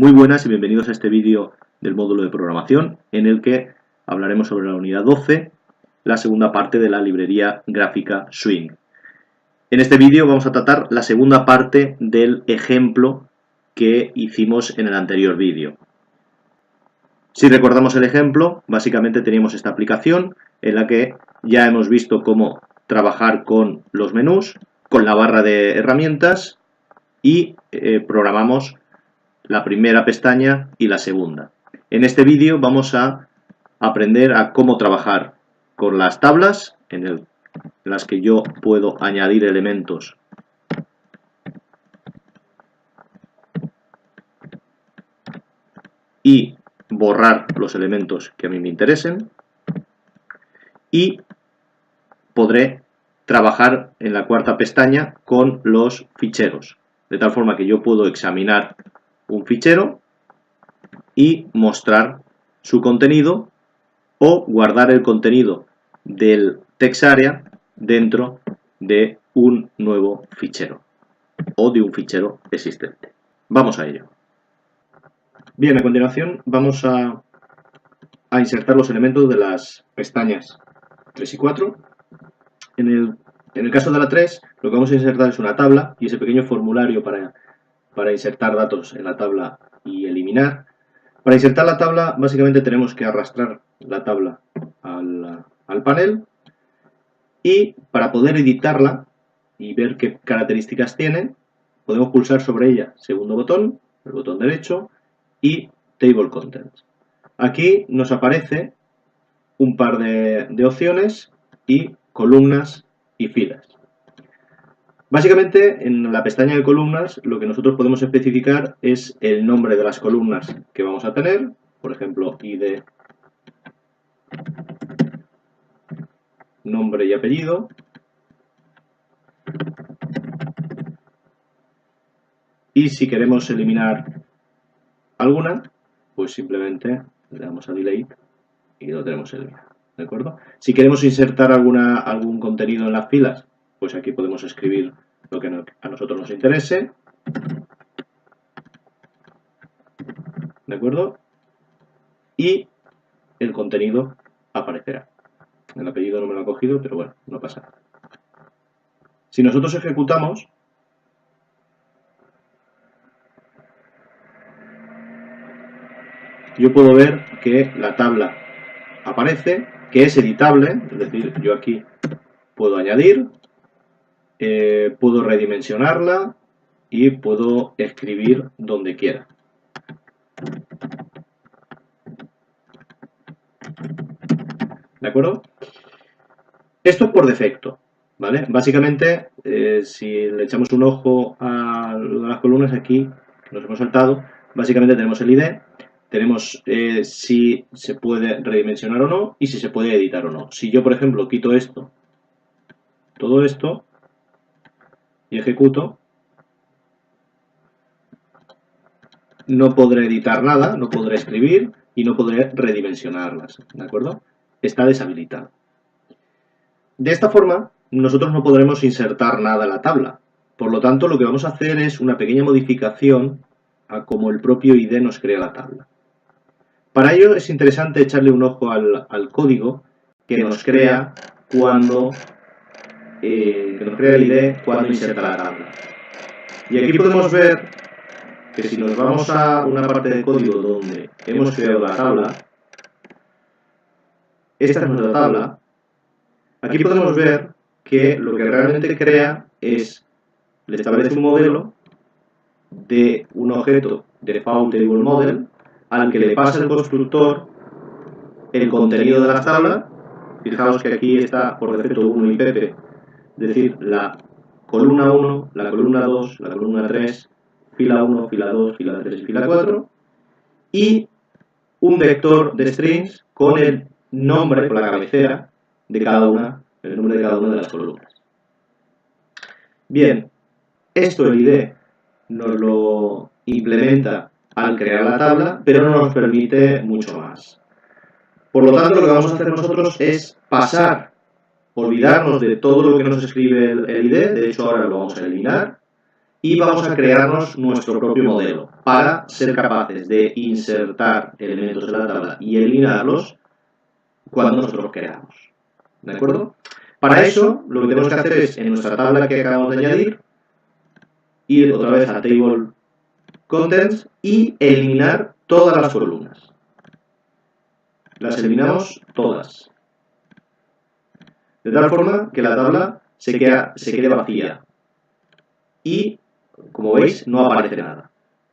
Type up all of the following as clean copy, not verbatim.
Muy buenas y bienvenidos a este vídeo del módulo de programación en el que hablaremos sobre la unidad 12, la segunda parte de la librería gráfica Swing. En este vídeo vamos a tratar la segunda parte del ejemplo que hicimos en el anterior vídeo. Si recordamos el ejemplo, básicamente teníamos esta aplicación en la que ya hemos visto cómo trabajar con los menús, con la barra de herramientas y programamos la primera pestaña y la segunda. En este vídeo vamos a aprender a cómo trabajar con las tablas en las que yo puedo añadir elementos y borrar los elementos que a mí me interesen, y podré trabajar en la cuarta pestaña con los ficheros, de tal forma que yo puedo examinar un fichero y mostrar su contenido o guardar el contenido del text area dentro de un nuevo fichero o de un fichero existente. Vamos a ello. Bien, a continuación vamos a insertar los elementos de las pestañas 3 y 4. En el caso de la 3, lo que vamos a insertar es una tabla y ese pequeño formulario para insertar datos en la tabla y eliminar. Para insertar la tabla, básicamente tenemos que arrastrar la tabla al panel, y para poder editarla y ver qué características tiene, podemos pulsar sobre ella segundo botón, el botón derecho, y Table Contents. Aquí nos aparece un par de opciones y columnas y filas. Básicamente, en la pestaña de columnas, lo que nosotros podemos especificar es el nombre de las columnas que vamos a tener, por ejemplo, ID, nombre y apellido, y si queremos eliminar alguna, pues simplemente le damos a Delete y lo tenemos eliminado, ¿de acuerdo? Si queremos insertar algún contenido en las filas, pues aquí podemos escribir lo que a nosotros nos interese, ¿de acuerdo? Y el contenido aparecerá. El apellido no me lo ha cogido, pero bueno, no pasa nada. Si nosotros ejecutamos, yo puedo ver que la tabla aparece, que es editable, es decir, yo aquí puedo añadir, puedo redimensionarla y puedo escribir donde quiera. ¿De acuerdo? Esto es por defecto, ¿vale? Básicamente, si le echamos un ojo a las columnas aquí, que nos hemos saltado, básicamente tenemos el ID, tenemos si se puede redimensionar o no y si se puede editar o no. Si yo, por ejemplo, quito esto, todo esto, y ejecuto, no podré editar nada, no podré escribir y no podré redimensionarlas, ¿de acuerdo? Está deshabilitado. De esta forma, nosotros no podremos insertar nada en la tabla. Por lo tanto, lo que vamos a hacer es una pequeña modificación a cómo el propio ID nos crea la tabla. Para ello es interesante echarle un ojo al código que nos crea el ID cuando inserta la tabla. Y aquí podemos ver que si nos vamos a una parte del código donde hemos creado la tabla, esta es nuestra tabla. Aquí podemos ver que lo que realmente crea es, le establece un modelo de un objeto default table model al que le pasa el constructor el contenido de la tabla. Fijaos que aquí está por defecto 1 y pp, es decir, la columna 1, la columna 2, la columna 3, fila 1, fila 2, fila 3 y fila 4, y un vector de strings con el nombre, con la cabecera de cada una, el nombre de cada una de las columnas. Bien, esto el ID nos lo implementa al crear la tabla, pero no nos permite mucho más. Por lo tanto, lo que vamos a hacer nosotros es olvidarnos de todo lo que nos escribe el ID, de hecho ahora lo vamos a eliminar, y vamos a crearnos nuestro propio modelo para ser capaces de insertar elementos en la tabla y eliminarlos cuando nosotros queramos. ¿De acuerdo? Para eso, lo que tenemos que hacer es, en nuestra tabla que acabamos de añadir, ir otra vez a Table Contents y eliminar todas las columnas. Las eliminamos todas. De tal forma que la tabla se quede vacía. Y, como veis, no aparece nada.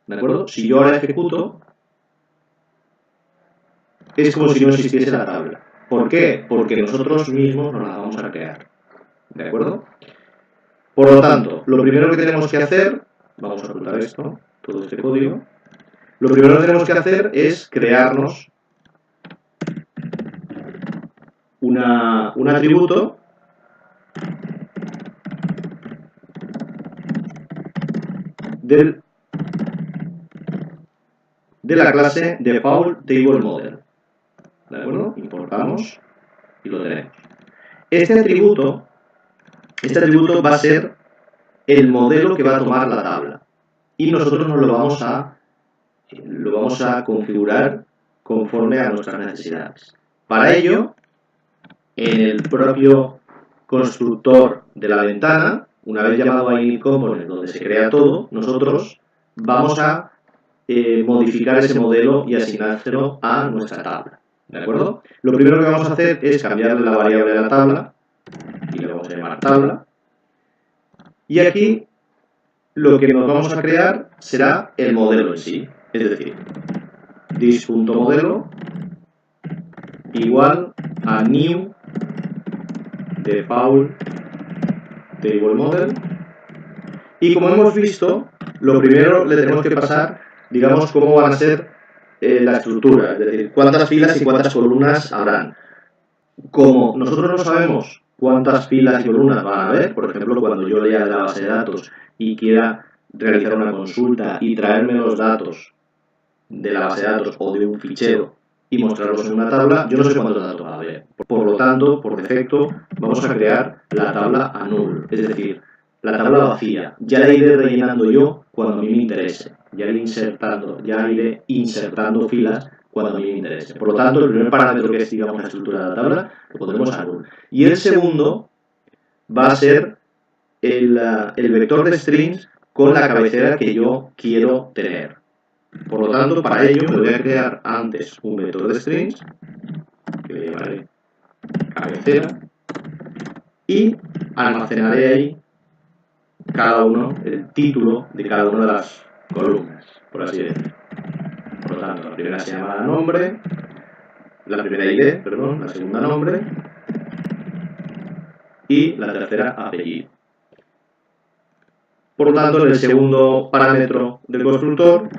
¿De acuerdo? Si yo ahora ejecuto, es como si no existiese la tabla. ¿Por qué? Porque nosotros mismos nos la vamos a crear. ¿De acuerdo? Por lo tanto, lo primero que tenemos que hacer, vamos a ocultar esto, todo este código, lo primero que tenemos que hacer es crearnos un atributo de la clase Default Table Model. ¿De acuerdo? Importamos y lo tenemos. Este atributo va a ser el modelo que va a tomar la tabla. Y nosotros nos lo vamos a configurar conforme a nuestras necesidades. Para ello, en el propio constructor de la ventana, una vez llamado a initComponent, donde se crea todo, nosotros vamos a modificar ese modelo y asignárselo a nuestra tabla. ¿De acuerdo? Lo primero que vamos a hacer es cambiarle la variable de la tabla, y le vamos a llamar tabla, y aquí lo que nos vamos a crear será el modelo en sí, es decir, this.modelo igual a new default table model, y como hemos visto, lo primero le tenemos que pasar, digamos, cómo van a ser la estructura, es decir, cuántas filas y cuántas columnas habrán. Como nosotros no sabemos cuántas filas y columnas van a haber, por ejemplo, cuando yo lea la base de datos y quiera realizar una consulta y traerme los datos de la base de datos o de un fichero y mostrarlos en una tabla, yo no sé cuántos datos va a haber. Por lo tanto, por defecto, vamos a crear la tabla a null, es decir, la tabla vacía. Ya la iré rellenando yo cuando a mí me interese. Ya iré insertando filas cuando a mí me interese. Por lo tanto, el primer parámetro que es, digamos, la estructura de la tabla, lo pondremos a null. Y el segundo va a ser el vector de strings con la cabecera que yo quiero tener. Por lo tanto, para ello me voy a crear antes un vector de strings, que le llamaré cabecera, y almacenaré ahí el título de cada una de las columnas, por así decirlo. Por lo tanto, la primera se llama nombre, la primera ID, perdón, la segunda nombre, y la tercera apellido. Por lo tanto, en el segundo parámetro del constructor,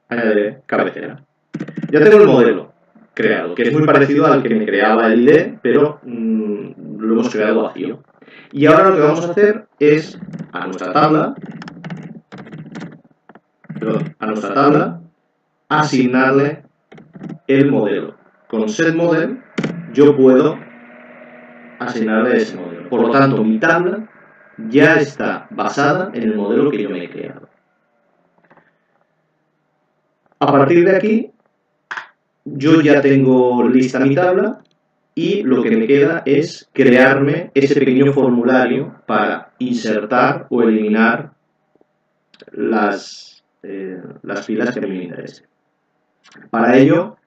añadiré cabecera. Ya tengo el modelo creado, que es muy parecido al que me creaba el ID, pero lo hemos creado vacío. Y ahora lo que vamos a hacer es a nuestra tabla asignarle el modelo. Con setModel yo puedo asignarle ese modelo. Por lo tanto, mi tabla ya está basada en el modelo que yo me he creado. A partir de aquí, yo ya tengo lista mi tabla y lo que me queda es crearme ese pequeño formulario para insertar o eliminar las filas que a mí me interesen. Para ello,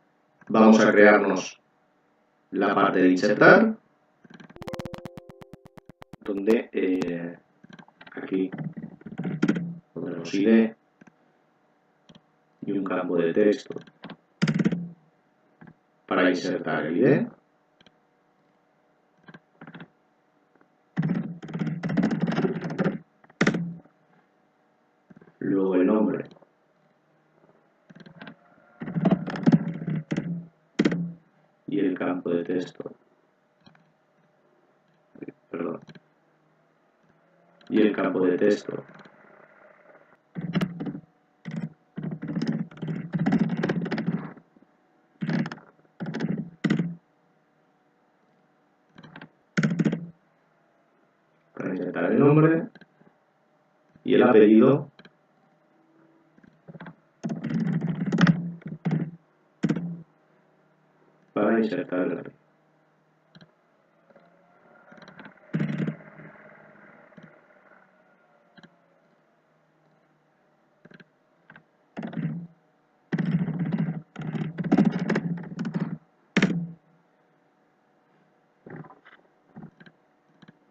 vamos a crearnos la parte de insertar, donde aquí pondremos ID y un campo de texto para insertar el ID. Luego el nombre. Y el campo de texto. Perdón. Y el campo de texto. Para insertar el nombre. apellido para insertar el apellido.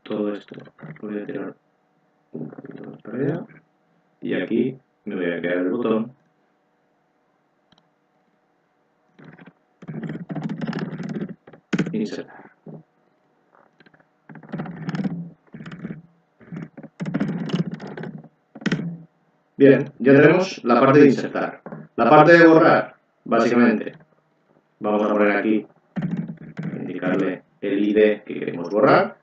Todo esto lo voy a tirar un poquito más para allá y aquí me voy a crear el botón insertar. Bien, ya tenemos la parte de insertar. La parte de borrar, básicamente, vamos a poner aquí, indicarle el ID que queremos borrar.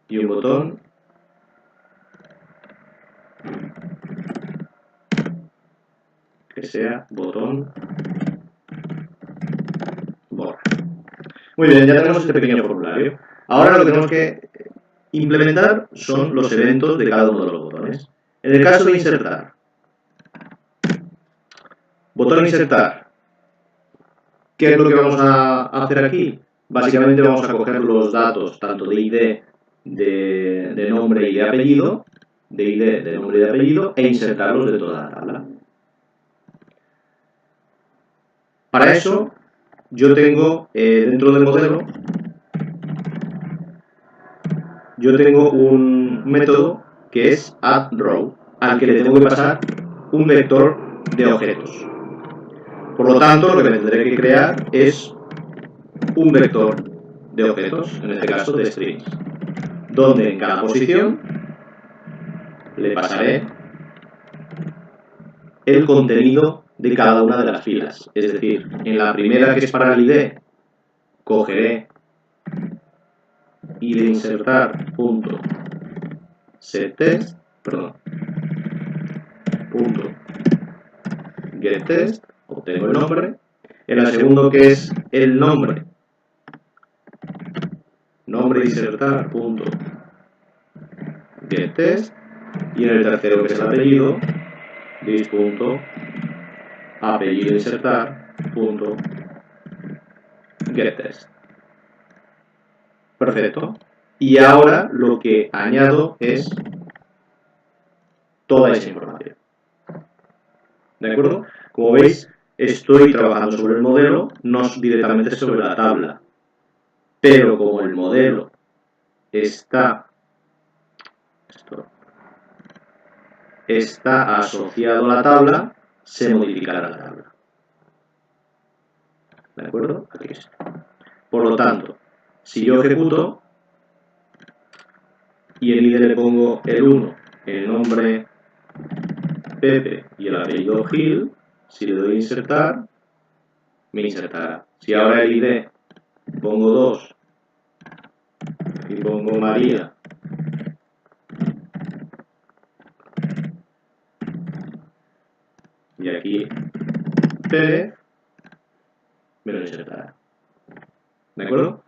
Y un botón que sea botón borra. Muy bien, ya tenemos este pequeño formulario. Ahora lo que tenemos que implementar son los eventos de cada uno de los botones. En el caso de insertar, botón insertar, ¿qué es lo que vamos a hacer aquí? Básicamente vamos a coger los datos tanto de ID, de nombre y de apellido, de ID, de nombre y de apellido, e insertarlos de toda la tabla. Para eso, yo tengo dentro del modelo, yo tengo un método que es addRow, al que le tengo que pasar un vector de objetos. Por lo tanto, lo que tendré que crear es un vector de objetos, en este caso de strings, donde en cada posición le pasaré el contenido de cada una de las filas. Es decir, en la primera, que es para el ID, cogeré id insertar punto setTest, perdón, punto getTest, obtengo el nombre. En el segundo, que es el nombre, nombre insertar punto getTest. Y en el tercero, que es el apellido, dis punto apellido insertar punto getTest. Perfecto. Y ahora lo que añado es toda esa información. ¿De acuerdo? Como veis, estoy trabajando sobre el modelo, no directamente sobre la tabla. Pero como el modelo está asociado a la tabla, se modificará la tabla. ¿De acuerdo? Aquí está. Por lo tanto, si yo ejecuto y en ID le pongo el 1, el nombre Pepe y el apellido Gil, si le doy a insertar, me insertará. Si ahora el ID pongo 2 y pongo María y aquí Pérez, me lo insertará. ¿De acuerdo?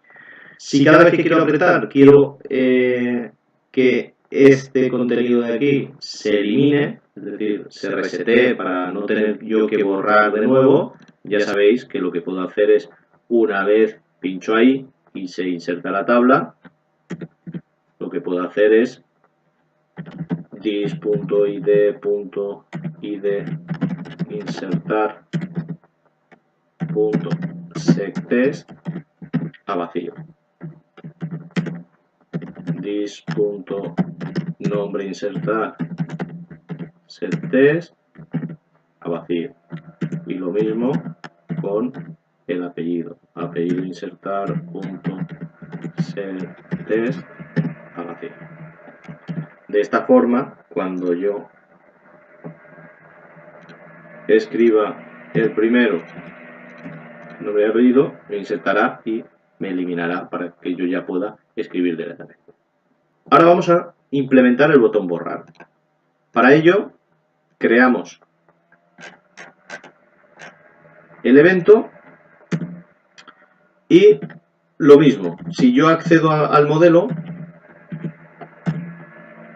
Si cada vez que quiero apretar, quiero que este contenido de aquí se elimine, es decir, se resete para no tener yo que borrar de nuevo, ya sabéis que lo que puedo hacer es, una vez pincho ahí y se inserta la tabla, lo que puedo hacer es dis.id insertar .secTest a vacío. dis.nombre insertar setTest a vacío. Y lo mismo con el apellido. Apellido insertar .setTest a vacío. De esta forma, cuando yo escriba el primero, nombre y apellido, me insertará y me eliminará para que yo ya pueda escribir directamente. Ahora vamos a implementar el botón borrar. Para ello, creamos el evento y lo mismo, si yo accedo al modelo,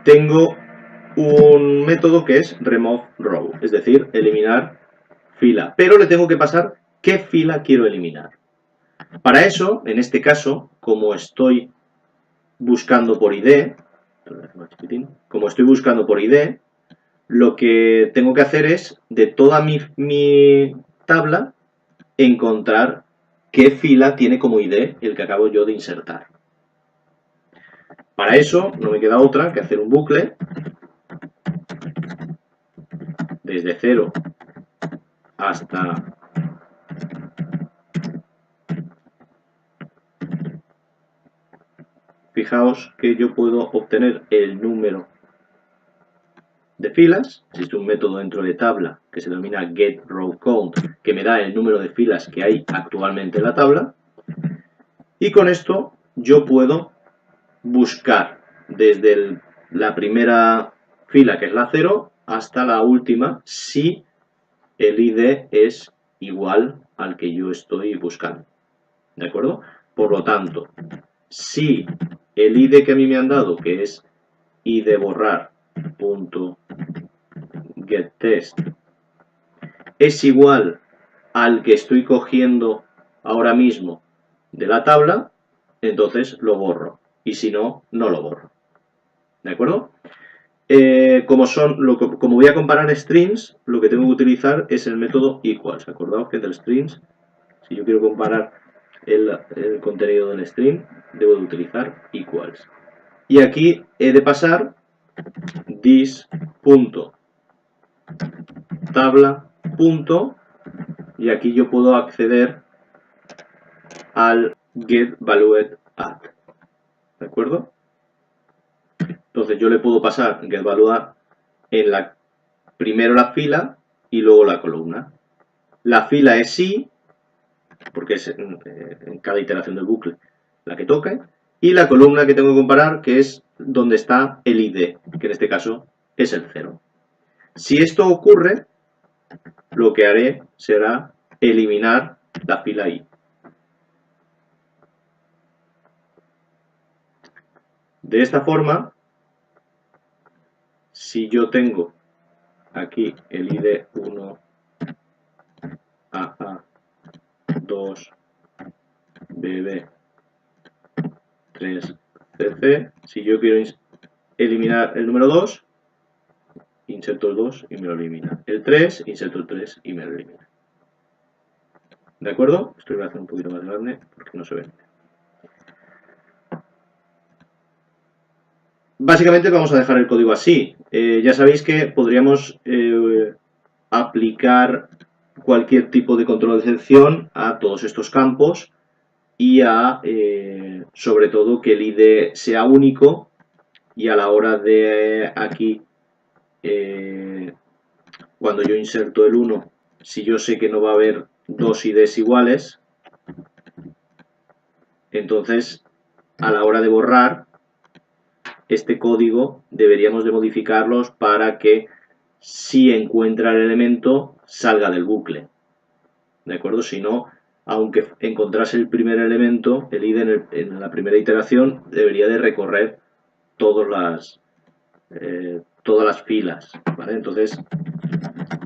tengo un método que es remove row, es decir, eliminar fila, pero le tengo que pasar qué fila quiero eliminar. Para eso, en este caso, como estoy buscando por ID, lo que tengo que hacer es, de toda mi tabla, encontrar qué fila tiene como ID el que acabo yo de insertar. Para eso no me queda otra que hacer un bucle desde 0 hasta fijaos que yo puedo obtener el número de filas. Existe un método dentro de tabla que se denomina getRowCount, que me da el número de filas que hay actualmente en la tabla. Y con esto yo puedo buscar desde la primera fila, que es la 0, hasta la última, si el ID es igual al que yo estoy buscando. ¿De acuerdo? Por lo tanto, si el ID que a mí me han dado, que es idborrar.getTest, es igual al que estoy cogiendo ahora mismo de la tabla, entonces lo borro. Y si no, no lo borro. ¿De acuerdo? Como voy a comparar strings, lo que tengo que utilizar es el método equals. Acordaos que del strings, si yo quiero comparar el contenido del string, debo de utilizar equals. Y aquí he de pasar this.tabla. Y aquí yo puedo acceder al getValuedAdd. ¿De acuerdo? Entonces yo le puedo pasar getValueAdd en primero la fila y luego la columna. La fila es sí, porque es en cada iteración del bucle la que toque, y la columna que tengo que comparar, que es donde está el ID, que en este caso es el 0. Si esto ocurre, lo que haré será eliminar la fila I. De esta forma, si yo tengo aquí el ID 1, AA, 2, BB, 3, CC, si yo quiero eliminar el número 2, inserto el 2 y me lo elimina. El 3, inserto el 3 y me lo elimina. ¿De acuerdo? Esto lo voy a hacer un poquito más grande porque no se ve. Básicamente vamos a dejar el código así. Ya sabéis que podríamos aplicar cualquier tipo de control de excepción a todos estos campos y a, sobre todo, que el ID sea único y a la hora de aquí, cuando yo inserto el 1, si yo sé que no va a haber dos IDs iguales, entonces a la hora de borrar este código deberíamos de modificarlos para que si encuentra el elemento salga del bucle. ¿De acuerdo? Si no, aunque encontrase el primer elemento, el ID en la primera iteración debería de recorrer todas las filas. ¿Vale? Entonces,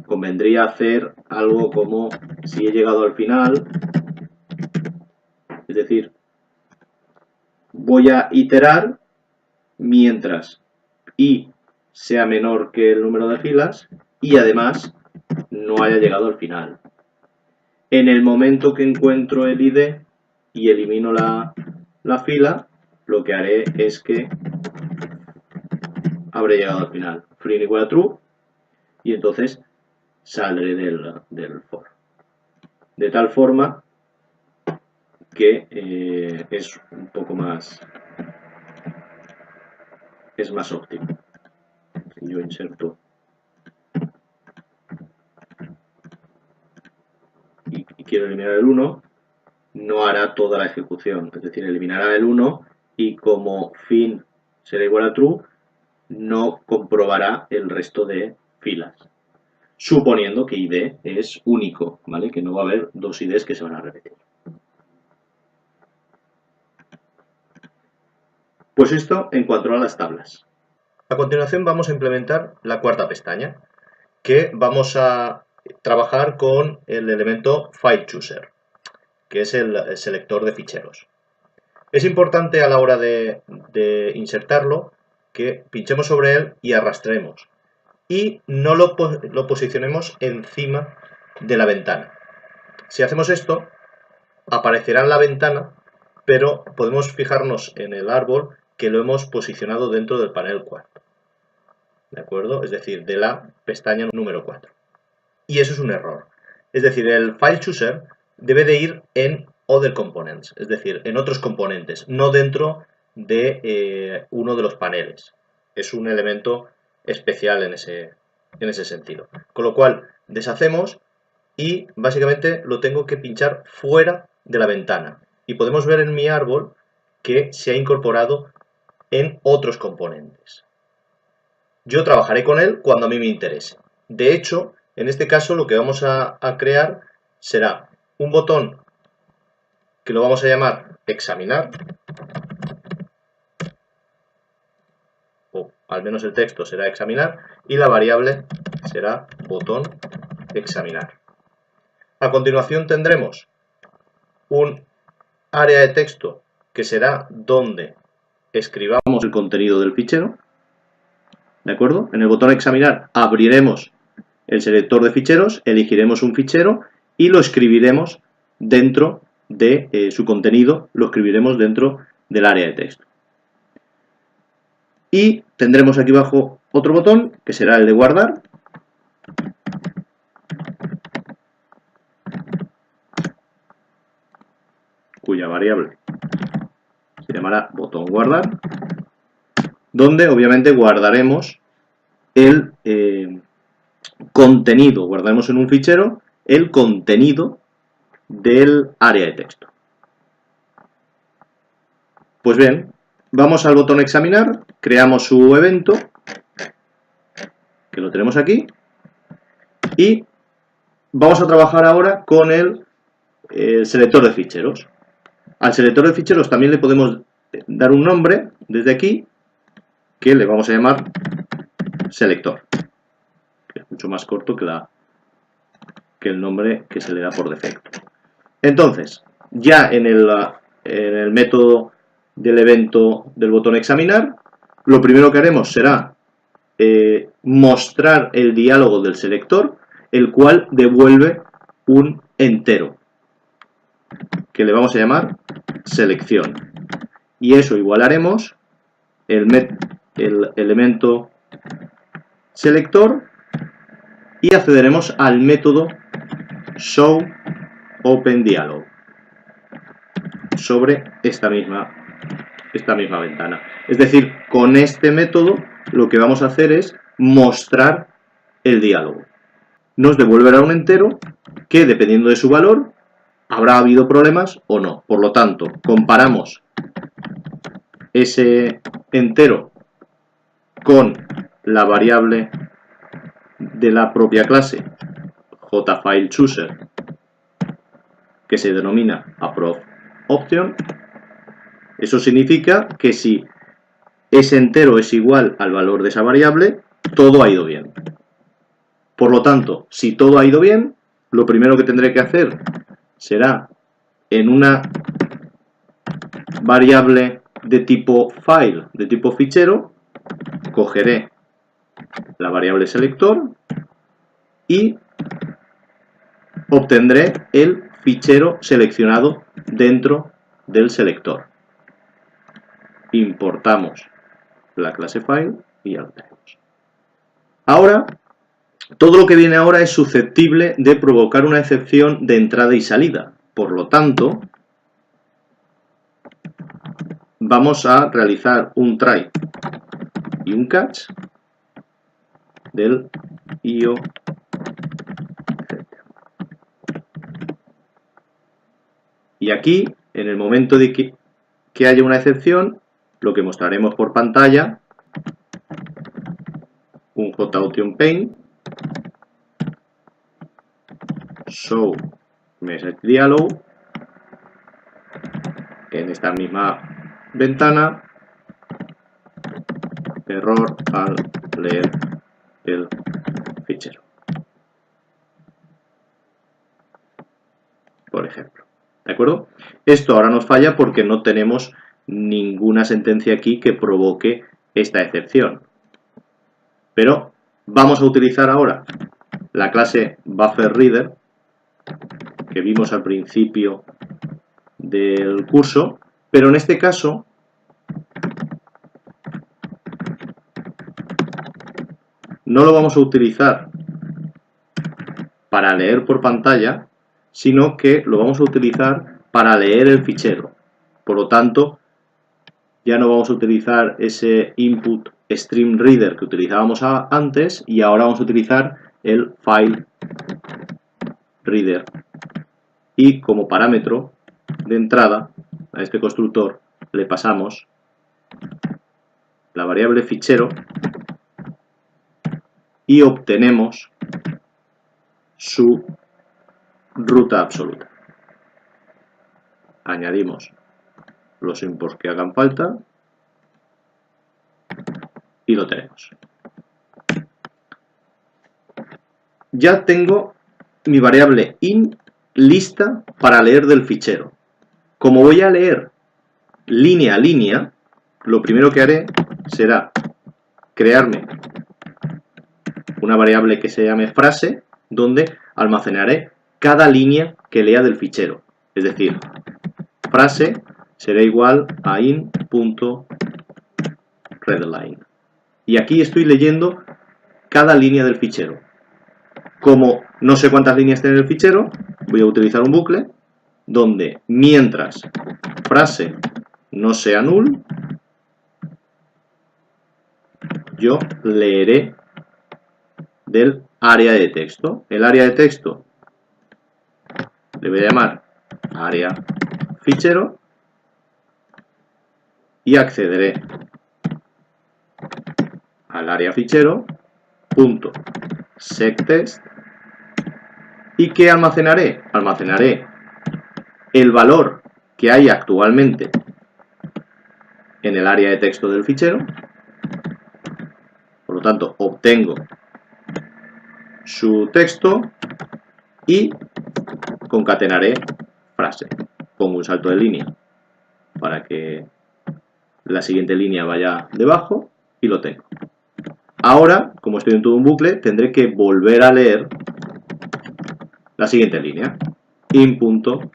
convendría hacer algo como si he llegado al final, es decir, voy a iterar mientras i sea menor que el número de filas y además no haya llegado al final. En el momento que encuentro el ID y elimino la fila, lo que haré es que habré llegado al final. Free igual a true y entonces saldré del for. De tal forma que es un poco más, es más óptimo. Si yo inserto y quiero eliminar el 1, no hará toda la ejecución, es decir, eliminará el 1 y como fin será igual a true, no comprobará el resto de filas. suponiendo que ID es único, ¿vale? Que no va a haber dos IDs que se van a repetir. Pues esto en cuanto a las tablas. A continuación vamos a implementar la cuarta pestaña, que vamos a trabajar con el elemento FileChooser, que es el selector de ficheros. Es importante a la hora de insertarlo que pinchemos sobre él y arrastremos y no lo posicionemos encima de la ventana. Si hacemos esto, aparecerá en la ventana, pero podemos fijarnos en el árbol que lo hemos posicionado dentro del panel 4. ¿De acuerdo? Es decir, de la pestaña número 4. Y eso es un error. Es decir, el FileChooser debe de ir en Other Components, es decir, en otros componentes, no dentro de uno de los paneles. Es un elemento especial en ese sentido. Con lo cual, deshacemos y básicamente lo tengo que pinchar fuera de la ventana. Y podemos ver en mi árbol que se ha incorporado en otros componentes. Yo trabajaré con él cuando a mí me interese. De hecho, en este caso lo que vamos a crear será un botón que lo vamos a llamar examinar, o al menos el texto será examinar, y la variable será botón examinar. A continuación tendremos un área de texto que será donde escribamos el contenido del fichero. ¿De acuerdo? En el botón examinar abriremos el selector de ficheros, elegiremos un fichero y lo escribiremos dentro de su contenido, lo escribiremos dentro del área de texto. Y tendremos aquí abajo otro botón que será el de guardar. Cuya variable se llamará botón guardar, donde obviamente guardaremos el contenido, guardaremos en un fichero el contenido del área de texto. Pues bien, vamos al botón examinar, creamos su evento, que lo tenemos aquí, y vamos a trabajar ahora con el selector de ficheros. Al selector de ficheros también le podemos dar un nombre desde aquí, que le vamos a llamar selector, que es mucho más corto que el nombre que se le da por defecto. Entonces, ya en el método del evento del botón examinar, lo primero que haremos será mostrar el diálogo del selector, el cual devuelve un entero, que le vamos a llamar selección. Y eso igualaremos el elemento selector y accederemos al método showOpenDialog sobre esta misma ventana. Es decir, con este método lo que vamos a hacer es mostrar el diálogo. Nos devolverá un entero que, dependiendo de su valor, habrá habido problemas o no. Por lo tanto, comparamos ese entero con la variable de la propia clase jFileChooser, que se denomina approve_option. Eso significa que si ese entero es igual al valor de esa variable, todo ha ido bien. Por lo tanto, si todo ha ido bien, lo primero que tendré que hacer será en una variable de tipo file, de tipo fichero, cogeré la variable selector y obtendré el fichero seleccionado dentro del selector. Importamos la clase file y ya lo tenemos. Ahora, todo lo que viene ahora es susceptible de provocar una excepción de entrada y salida. Por lo tanto, vamos a realizar un try y un catch del io. Y aquí, en el momento de que haya una excepción, lo que mostraremos por pantalla, un JOTIONPaint, show message dialog, en esta misma ventana, error al leer el fichero, por ejemplo. ¿De acuerdo? Esto ahora nos falla porque no tenemos ninguna sentencia aquí que provoque esta excepción. Pero vamos a utilizar ahora la clase BufferReader que vimos al principio del curso, pero en este caso no lo vamos a utilizar para leer por pantalla, sino que lo vamos a utilizar para leer el fichero. Por lo tanto, ya no vamos a utilizar ese input stream reader que utilizábamos antes y ahora vamos a utilizar el file reader. Y como parámetro de entrada a este constructor le pasamos la variable fichero y obtenemos su ruta absoluta. Añadimos los imports que hagan falta y lo tenemos. Ya tengo mi variable in lista para leer del fichero. Como voy a leer línea a línea, lo primero que haré será crearme una variable que se llame frase, donde almacenaré cada línea que lea del fichero. Es decir, frase será igual a in.readline. Y aquí estoy leyendo cada línea del fichero. Como no sé cuántas líneas tiene el fichero, voy a utilizar un bucle donde mientras frase no sea null, yo leeré del área de texto. El área de texto le voy a llamar área fichero y accederé al área fichero punto sectest. ¿Y qué almacenaré? Almacenaré el valor que hay actualmente en el área de texto del fichero. Por lo tanto, obtengo su texto y concatenaré frase. Pongo un salto de línea para que la siguiente línea vaya debajo y lo tengo. Ahora, como estoy en todo un bucle, tendré que volver a leer la siguiente línea, in.readline.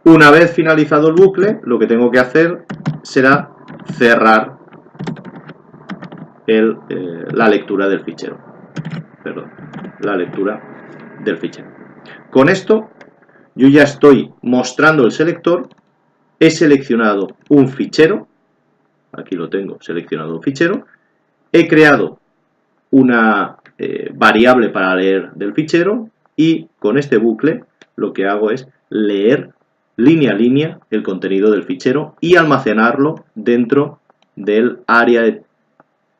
Una vez finalizado el bucle, lo que tengo que hacer será cerrar la lectura del fichero. Perdón, la lectura del fichero. Con esto, yo ya estoy mostrando el selector, he seleccionado un fichero, aquí lo tengo seleccionado un fichero, he creado una variable para leer del fichero y con este bucle lo que hago es leer línea a línea el contenido del fichero y almacenarlo dentro del área,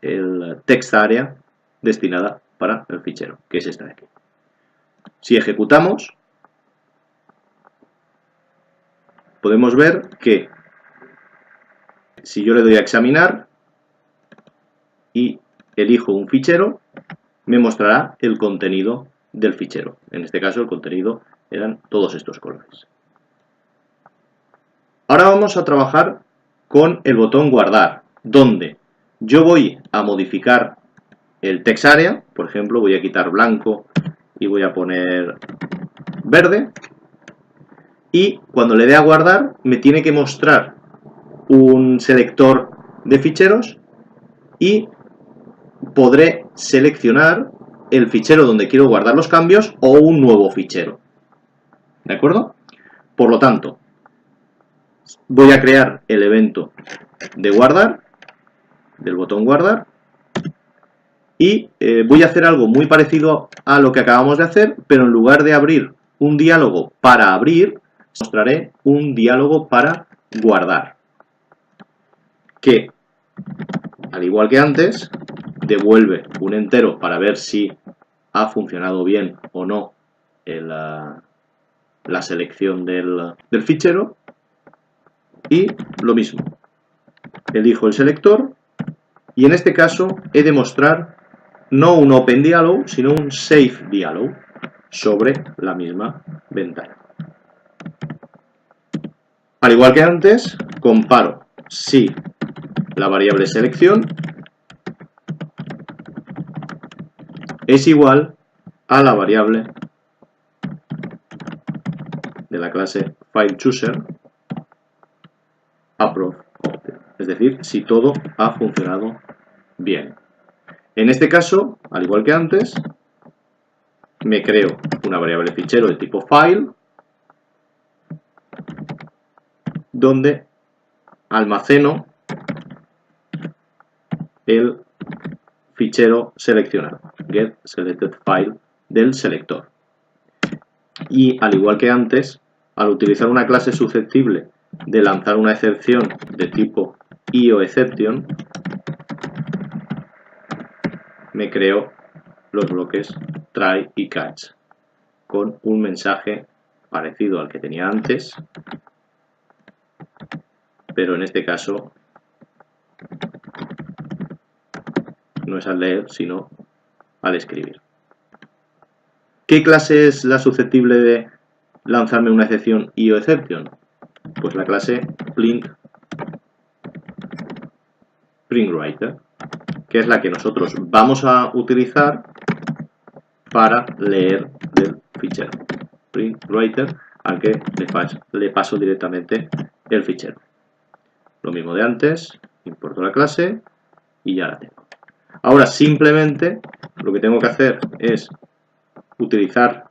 el text area destinada para el fichero, que es esta de aquí. Si ejecutamos, podemos ver que si yo le doy a examinar y elijo un fichero, me mostrará el contenido del fichero. En este caso el contenido eran todos estos colores. Ahora vamos a trabajar con el botón guardar, donde yo voy a modificar el text area, por ejemplo voy a quitar blanco y voy a poner verde, y cuando le dé a guardar me tiene que mostrar un selector de ficheros y podré seleccionar el fichero donde quiero guardar los cambios o un nuevo fichero. ¿De acuerdo? Por lo tanto, voy a crear el evento de guardar, del botón guardar, y voy a hacer algo muy parecido a lo que acabamos de hacer, pero en lugar de abrir un diálogo para abrir, mostraré un diálogo para guardar, que, al igual que antes, devuelve un entero para ver si ha funcionado bien o no la selección del fichero. Y lo mismo, elijo el selector y en este caso he de mostrar no un Open Dialog, sino un Save Dialog sobre la misma ventana. Al igual que antes, comparo si la variable selección es igual a la variable de la clase FileChooser approve, es decir, si todo ha funcionado bien. En este caso, al igual que antes, me creo una variable fichero de tipo file donde almaceno el fichero seleccionado, getSelectedFile del selector. Y al igual que antes, al utilizar una clase susceptible de lanzar una excepción de tipo IOException, me creo los bloques try y catch con un mensaje parecido al que tenía antes, pero en este caso no es al leer, sino al escribir. ¿Qué clase es la susceptible de lanzarme una excepción IOException? Pues la clase printWriter, que es la que nosotros vamos a utilizar para leer del fichero. printWriter al que le paso directamente el fichero. Lo mismo de antes, importo la clase y ya la tengo. Ahora simplemente lo que tengo que hacer es utilizar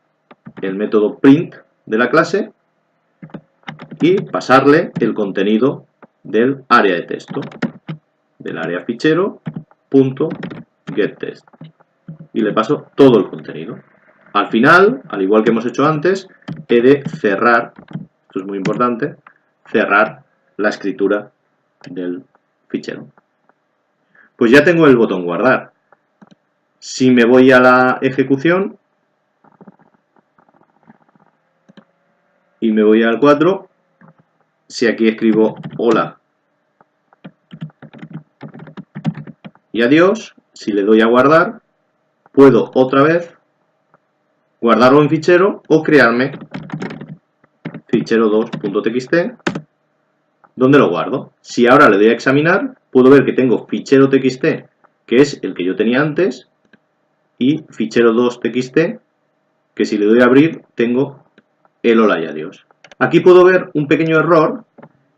el método print de la clase y pasarle el contenido del área de texto, del área fichero .getText, y le paso todo el contenido. Al final, al igual que hemos hecho antes, he de cerrar, esto es muy importante, cerrar la escritura del fichero. Pues ya tengo el botón guardar. Si me voy a la ejecución y me voy al 4, si aquí escribo hola y adiós, si le doy a guardar, puedo otra vez guardarlo en fichero o crearme fichero2.txt donde lo guardo. Si ahora le doy a examinar, puedo ver que tengo fichero.txt, que es el que yo tenía antes, y fichero2.txt, que si le doy a abrir, tengo el hola y adiós. Aquí puedo ver un pequeño error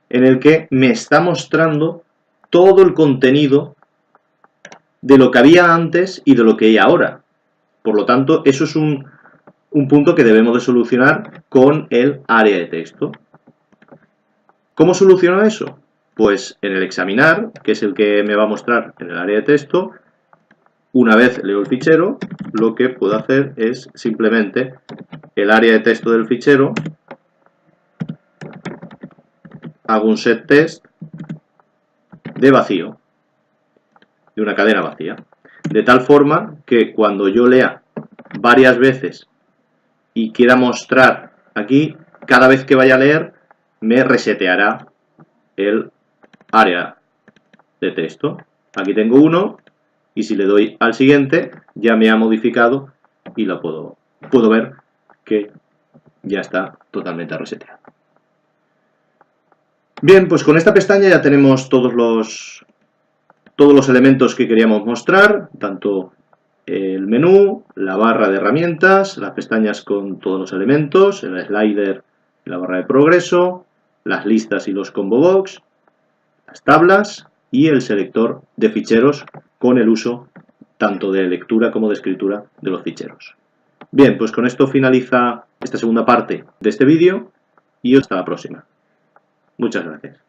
en el que me está mostrando todo el contenido de lo que había antes y de lo que hay ahora. Por lo tanto, eso es un punto que debemos de solucionar con el área de texto. ¿Cómo soluciono eso? Pues en el examinar, que es el que me va a mostrar en el área de texto, una vez leo el fichero, lo que puedo hacer es simplemente el área de texto del fichero, hago un setText de vacío, de una cadena vacía, de tal forma que cuando yo lea varias veces y quiera mostrar aquí, cada vez que vaya a leer, me reseteará el área de texto. Aquí tengo uno y si le doy al siguiente ya me ha modificado y lo puedo ver que ya está totalmente reseteado. Bien, pues con esta pestaña ya tenemos todos los elementos que queríamos mostrar, tanto el menú, la barra de herramientas, las pestañas con todos los elementos, el slider y la barra de progreso, las listas y los combo box, las tablas y el selector de ficheros con el uso tanto de lectura como de escritura de los ficheros. Bien, pues con esto finaliza esta segunda parte de este vídeo y hasta la próxima. Muchas gracias.